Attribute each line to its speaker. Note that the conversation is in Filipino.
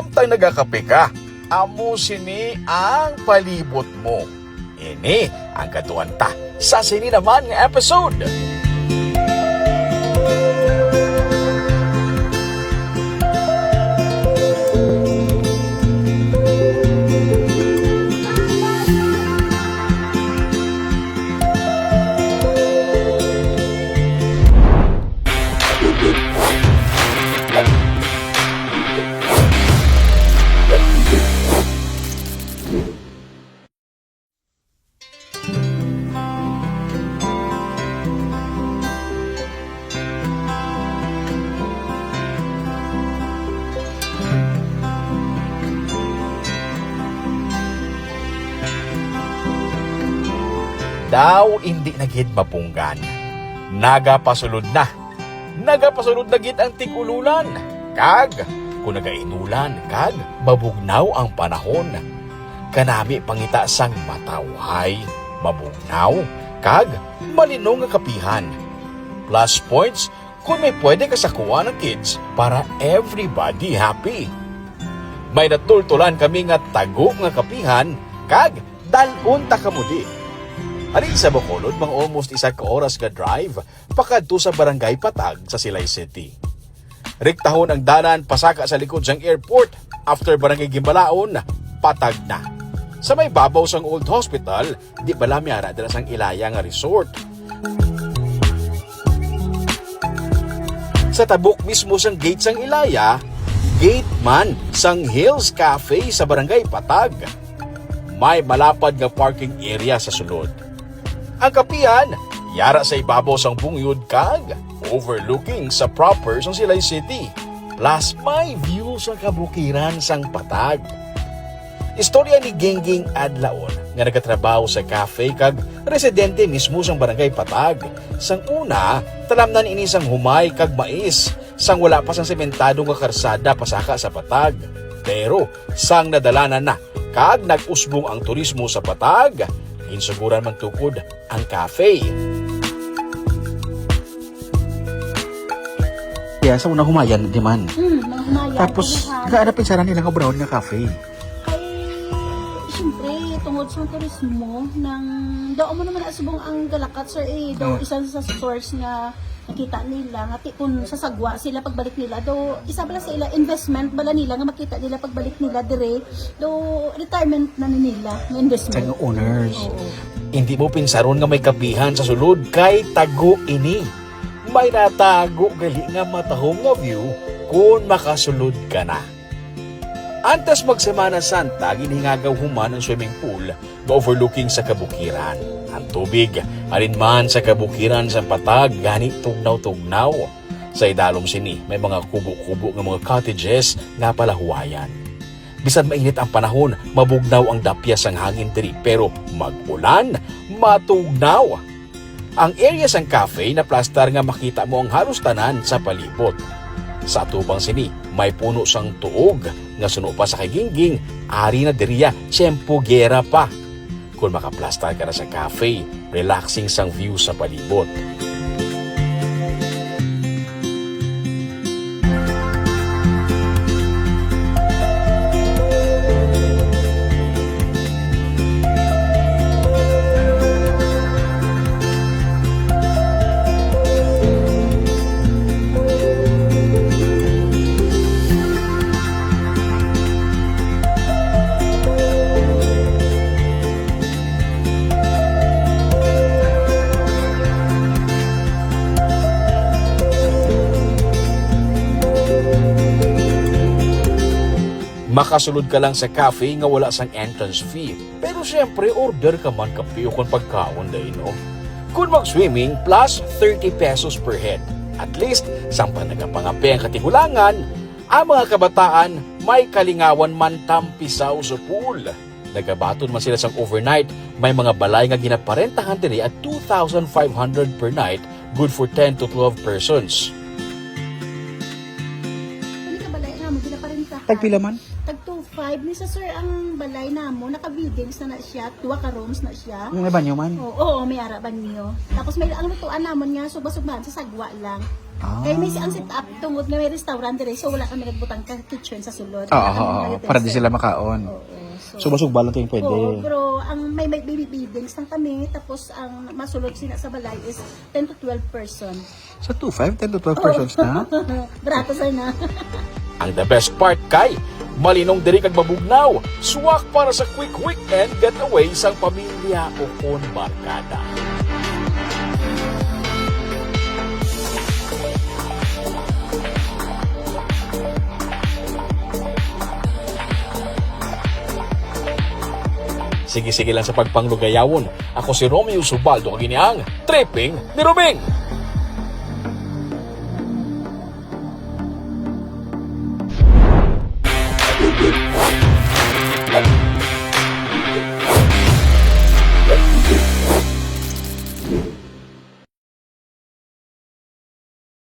Speaker 1: samtang nagakape ka. Amo sini ang palibot mo. Ini ang katuan ta sa sini naman nga episode. Daw hindi na gid mapunggan. Nagapasulod na. Nagapasulod na gid ang tig-ululan. Kag, kung nagainulan, kag, mabugnaw ang panahon. Kanami pangita sang matawhay, mabugnaw, kag, malinong nga kapihan. Plus points kung may pwede kasakuha ng kids para everybody happy. May natultulan kami nga tago nga kapihan, kag, dalon ta kamudi. Ari sa Bacolod, mga almost 1 ka oras nga drive, pakadto sa Barangay Patag sa Silay City. Riktahon ang dalan pasaka sa likod sang airport, after Barangay Gimbalaon, patag na. Sa may babaw sang old hospital, di bala miyara dala sang Ilaya nga resort. Sa tabok mismo sang gate sang Ilaya, gate man sang Hills Cafe sa Barangay Patag. May malapad nga parking area sa sulod. Ang kapihan, yara sa ibabaw sang bungyod kag, overlooking sa proper sang Silay City. Plus may view sa kabukiran sang Patag. Istorya ni Gingging Adlaon nga nagatrabaho sa cafe kag residente mismo sang Barangay Patag. Sang una, talamnan ini sang humay kag mais, sang wala pa sang sementado nga karsada pasaka sa Patag. Pero sang nadalanan na kag nag-usbong ang turismo sa Patag, insuguran man tukod ang cafe.
Speaker 2: Yeah, sa una humayan, di man.
Speaker 3: Mga humayan.
Speaker 2: Tapos, gaana pinsaran nila nga brown nga cafe.
Speaker 3: Ay, siyempre, tungod sa turismo, daw mo naman asubong ang Galakat, sir, daw isang sa source na nakita nila, nga kung sasagwa sila pagbalik nila, daw isa bala sa ila, investment bala nila, nga makita nila pagbalik nila dire, daw retirement na nila, nga investment.
Speaker 2: Sa owners.
Speaker 3: Oo.
Speaker 1: Hindi mo pinsaron nga may kapihan sa sulod kay tago ini. May natago gali nga matahong nga view kung makasulod ka na. Antes magsemana Santa, ginhingagaw human ang swimming pool nga overlooking sa kabukiran. Ang tubig, alinman sa kabukiran sa Patag, gani tugnaw-tugnaw. Sa idalom sini, may mga kubo-kubo ng mga cottages nga palahuwayan. Bisan mainit ang panahon, mabugnaw ang dapyas ang hangin diri, pero mag-ulan, matugnaw. Ang area sang cafe na plastar nga makita mo ang halos tanan sa palibot. Sa tubang sini, may puno sang tuog nga suno pa sa kay-Gingging, ari na diriya, tiyempo gera pa. Kung makaplastar ka na sa cafe, relaxing sang view sa palibot. Makasulod ka lang sa cafe nga wala sang entrance fee. Pero syempre, order ka man kape o kung pagkaon dahil, no? Kung mag-swimming, plus 30 pesos per head. At least, sampa nagapangapi ang katigulangan, ang mga kabataan may kalingawan man tampisaw sa pool. Nagabaton man sila sang overnight, may mga balay nga ginaparentahan diri at 2,500 per night, good for 10 to 12 persons.
Speaker 3: Ano ka balay na mo, ginaparentahan?
Speaker 2: Tagpila man?
Speaker 3: Tag 2.5 ni sa sir ang balay namo, naka-buildings na siya, 2 ka rooms na siya.
Speaker 2: May banyo man?
Speaker 3: Oo, may ara banyo. Tapos may ang lutuan namon nga suba-subahan sa sagwa lang. Kaya may ang set up tungod nga may restaurant dire so wala kami nagbutang ka kitchen sa sulod.
Speaker 2: Oo, para di sila makaon.
Speaker 3: Oo.
Speaker 2: So, basog balang kayong pwede.
Speaker 3: Oo, pero ang may baby buildings lang kami tapos ang masulod sila sa balay is 10 to 12 person.
Speaker 2: Sa 2-5, 10 to 12 persons na?
Speaker 3: Barato sana.
Speaker 1: Ang the best part kay, malinong diri kag mabugnaw, suwak para sa quick weekend getaway sang pamilya o kon barkada. Sige-sige lang sa pagpanglugayawon. Ako si Romeo Subaldo, kaginiang Tripping ni Roming.